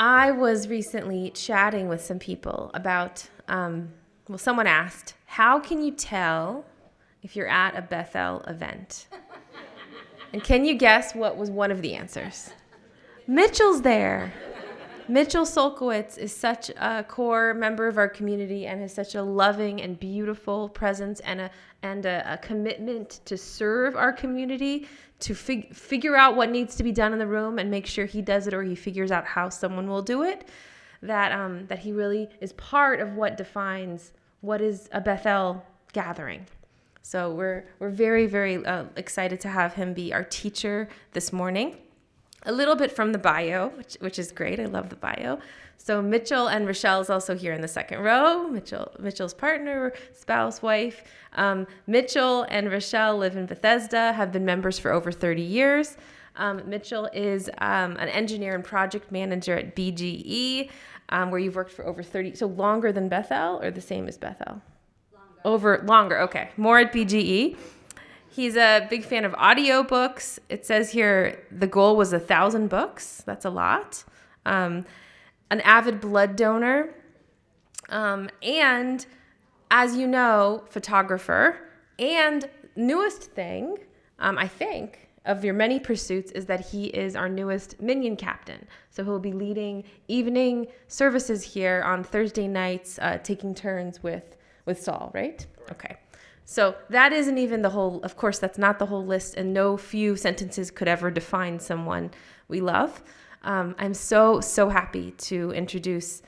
I was recently chatting with some people about, someone asked, how can you tell if you're at a Bethel event? And can you guess what was one of the answers? Mitchell's there. Mitchell Solkowitz is such a core member of our community and has such a loving and beautiful presence and a commitment to serve our community, to figure out what needs to be done in the room and make sure he does it or he figures out how someone will do it, that he really is part of what defines what is a Bethel gathering. So we're very, very excited to have him be our teacher this morning. A little bit from the bio, which is great. I love the bio. So Mitchell and Rochelle is also here in the second row. Mitchell's partner, spouse, wife. Mitchell and Rochelle live in Bethesda, have been members for over 30 years. Mitchell is an engineer and project manager at BGE, where you've worked for over 30, so longer than Bethel or the same as Bethel? Longer, okay. More at BGE. He's a big fan of audiobooks. It says here the goal was 1,000 books. That's a lot. An avid blood donor. And, as you know, photographer. And newest thing, I think, of your many pursuits is that he is our newest minion captain. So he'll be leading evening services here on Thursday nights, taking turns with Saul, right? Okay. So that isn't even the whole, of course, that's not the whole list, and no few sentences could ever define someone we love. I'm so happy to introduce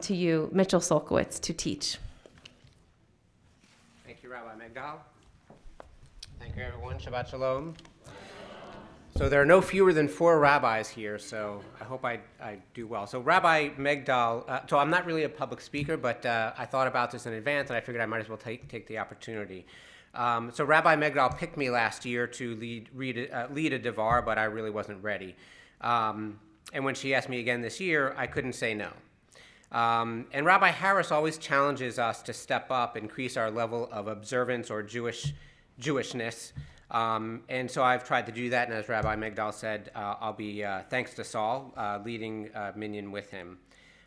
to you Mitchell Solkowitz to teach. Thank you, Rabbi Megdal. Thank you, everyone. Shabbat Shalom. So there are no fewer than 4 rabbis here, so I hope I do well. So Rabbi Megdal, so I'm not really a public speaker, but I thought about this in advance, and I figured I might as well take the opportunity. So Rabbi Megdal picked me last year to lead a Devar, but I really wasn't ready. And when she asked me again this year, I couldn't say no. And Rabbi Harris always challenges us to step up, increase our level of observance or Jewishness. And so I've tried to do that, and as Rabbi Megdal said, I'll be, thanks to Saul, leading Minyan with him.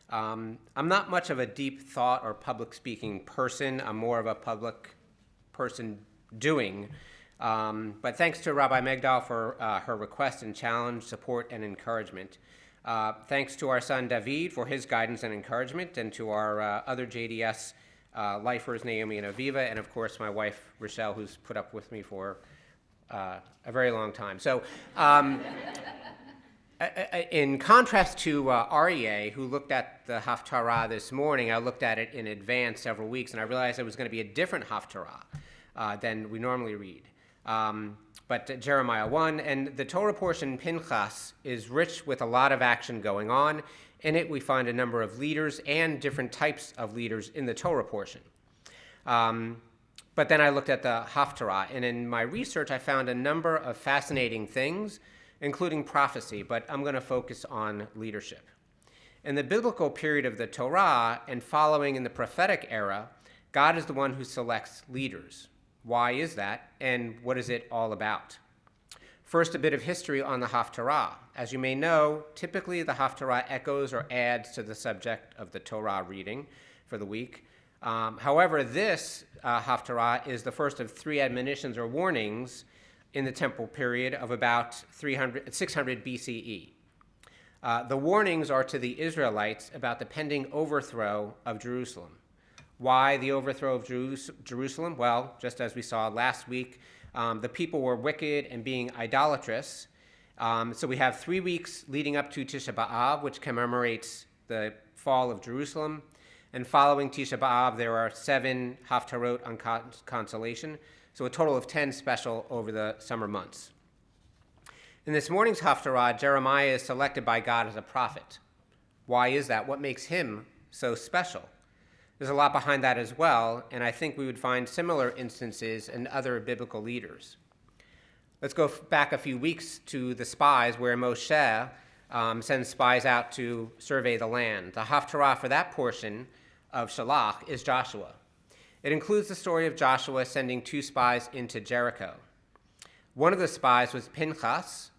I'm not much of a deep thought or public speaking person. I'm more of a public person doing. But thanks to Rabbi Megdal for her request and challenge, support, and encouragement. Thanks to our son David for his guidance and encouragement, and to our other JDS lifers, Naomi and Aviva, and of course my wife, Rochelle, who's put up with me for a very long time. So in contrast to REA, who looked at the Haftarah this morning, I looked at it in advance several weeks, and I realized it was going to be a different Haftarah than we normally read. But Jeremiah 1, and the Torah portion, Pinchas, is rich with a lot of action going on. In it, we find a number of leaders and different types of leaders in the Torah portion. But then I looked at the Haftarah, and in my research, I found a number of fascinating things, including prophecy, but I'm going to focus on leadership. In the biblical period of the Torah and following in the prophetic era, God is the one who selects leaders. Why is that, and what is it all about? First, a bit of history on the Haftarah. As you may know, typically the Haftarah echoes or adds to the subject of the Torah reading for the week. However, this Haftarah is the first of 3 admonitions or warnings in the temple period of about 600 BCE. The warnings are to the Israelites about the pending overthrow of Jerusalem. Why the overthrow of Jerusalem? Well, just as we saw last week, the people were wicked and being idolatrous. So we have 3 weeks leading up to Tisha B'Av, which commemorates the fall of Jerusalem. And following Tisha B'Av, there are 7 Haftarot on consolation, so a total of 10 special over the summer months. In this morning's Haftarah, Jeremiah is selected by God as a prophet. Why is that? What makes him so special? There's a lot behind that as well, and I think we would find similar instances in other biblical leaders. Let's go back a few weeks to the spies, where Moshe sends spies out to survey the land. The Haftarah for that portion of Shalach is Joshua. It includes the story of Joshua sending 2 spies into Jericho. One of the spies was Pinchas,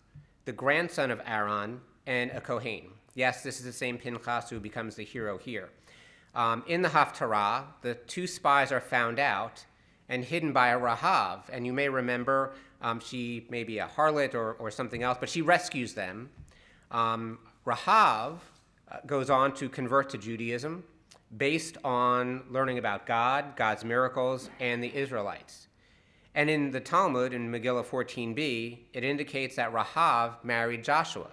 the grandson of Aaron, and a Kohen. Yes, this is the same Pinchas who becomes the hero here. In the Haftarah, the two spies are found out and hidden by a Rahav. And you may remember she may be a harlot or something else, but she rescues them. Rahav goes on to convert to Judaism based on learning about God, God's miracles, and the Israelites. And in the Talmud, in Megillah 14b, it indicates that Rahav married Joshua.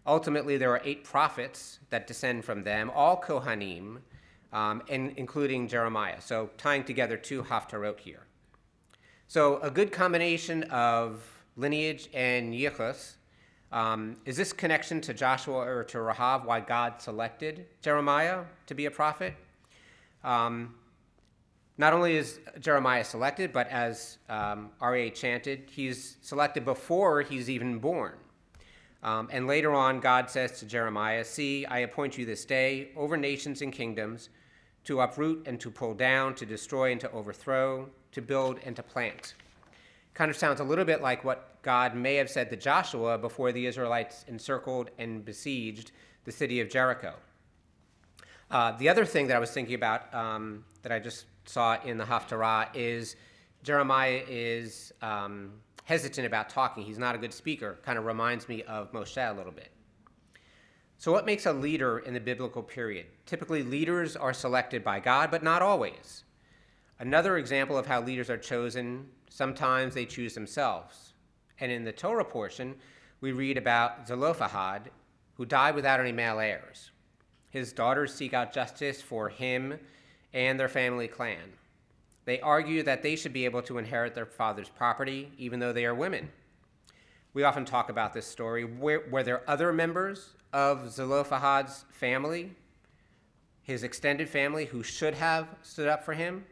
Ultimately, there are 8 prophets that descend from them, all Kohanim, and including Jeremiah. So tying together 2 Haftarot here. So a good combination of lineage and yichus. Is this connection to Joshua or to Rahav why God selected Jeremiah to be a prophet? Not only is Jeremiah selected, but as R.A. chanted, he's selected before he's even born. And later on, God says to Jeremiah, "See, I appoint you this day over nations and kingdoms to uproot and to pull down, to destroy and to overthrow, to build and to plant." Kind of sounds a little bit like what God may have said to Joshua before the Israelites encircled and besieged the city of Jericho. The other thing that I was thinking about that I just saw in the Haftarah is Jeremiah is hesitant about talking. He's not a good speaker. Kind of reminds me of Moshe a little bit. So what makes a leader in the biblical period? Typically, leaders are selected by God, but not always. Another example of how leaders are chosen, sometimes they choose themselves. And in the Torah portion, we read about Zelophehad, who died without any male heirs. His daughters seek out justice for him and their family clan. They argue that they should be able to inherit their father's property, even though they are women. We often talk about this story. Were there other members of Zelophehad's family, his extended family, who should have stood up for him?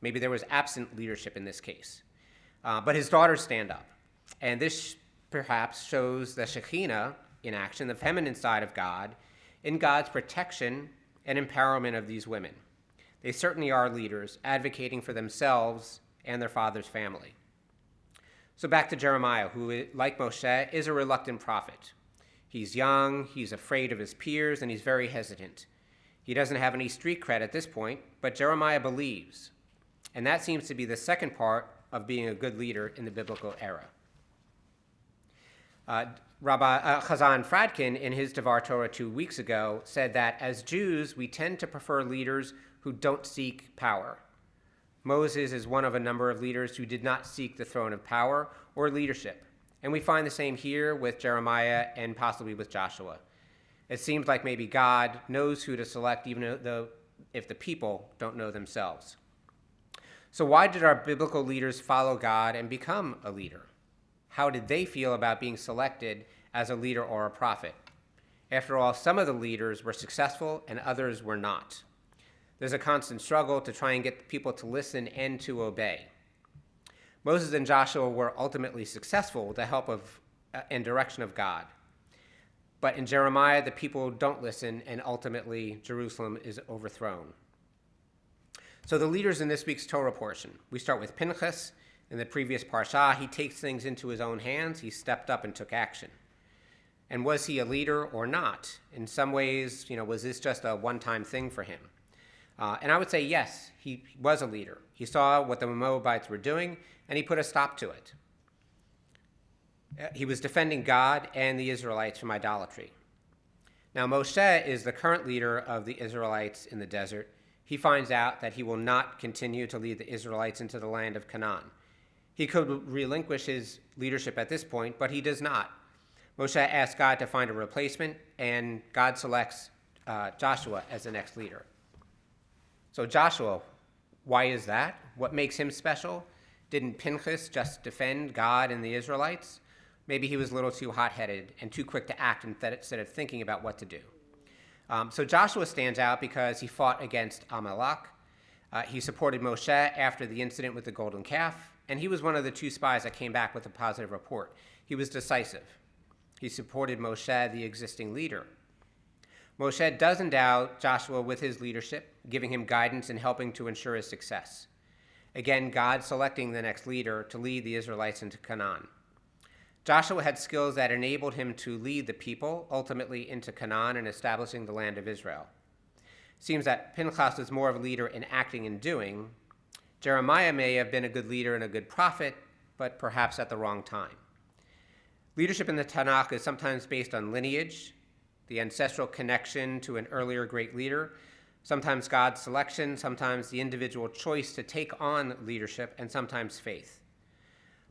Maybe there was absent leadership in this case. But his daughters stand up. And this perhaps shows the Shekhinah in action, the feminine side of God, in God's protection and empowerment of these women. They certainly are leaders, advocating for themselves and their father's family. So back to Jeremiah, who, like Moshe, is a reluctant prophet. He's young, he's afraid of his peers, and he's very hesitant. He doesn't have any street cred at this point, but Jeremiah believes. And that seems to be the second part of being a good leader in the biblical era. Rabbi Chazan Fradkin, in his Devar Torah 2 weeks ago, said that as Jews, we tend to prefer leaders who don't seek power. Moses is one of a number of leaders who did not seek the throne of power or leadership. And we find the same here with Jeremiah and possibly with Joshua. It seems like maybe God knows who to select, even though if the people don't know themselves. So why did our biblical leaders follow God and become a leader? How did they feel about being selected as a leader or a prophet? After all, some of the leaders were successful and others were not. There's a constant struggle to try and get people to listen and to obey. Moses and Joshua were ultimately successful with the help of and direction of God. But in Jeremiah, the people don't listen, and ultimately Jerusalem is overthrown. So the leaders in this week's Torah portion, we start with Pinchas. In the previous parsha, he takes things into his own hands. He stepped up and took action. And was he a leader or not? In some ways, was this just a one-time thing for him? And I would say yes, he was a leader. He saw what the Moabites were doing, and he put a stop to it. He was defending God and the Israelites from idolatry. Now, Moshe is the current leader of the Israelites in the desert. He finds out that he will not continue to lead the Israelites into the land of Canaan. He could relinquish his leadership at this point, but he does not. Moshe asks God to find a replacement, and God selects Joshua as the next leader. So Joshua, why is that? What makes him special? Didn't Pinchas just defend God and the Israelites? Maybe he was a little too hot-headed and too quick to act instead of thinking about what to do. So Joshua stands out because he fought against Amalek. He supported Moshe after the incident with the golden calf, and he was one of the 2 spies that came back with a positive report. He was decisive. He supported Moshe, the existing leader. Moshe does endow Joshua with his leadership, giving him guidance and helping to ensure his success. Again, God selecting the next leader to lead the Israelites into Canaan. Joshua had skills that enabled him to lead the people ultimately into Canaan and establishing the land of Israel. It seems that Pinchas was more of a leader in acting and doing. Jeremiah may have been a good leader and a good prophet, but perhaps at the wrong time. Leadership in the Tanakh is sometimes based on lineage, the ancestral connection to an earlier great leader, sometimes God's selection, sometimes the individual choice to take on leadership, and sometimes faith.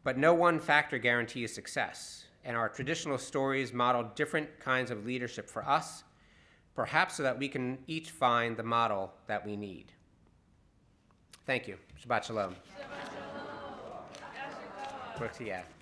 But no one factor guarantees success, and our traditional stories model different kinds of leadership for us, perhaps so that we can each find the model that we need. Thank you. Shabbat Shalom. Shabbat Shalom.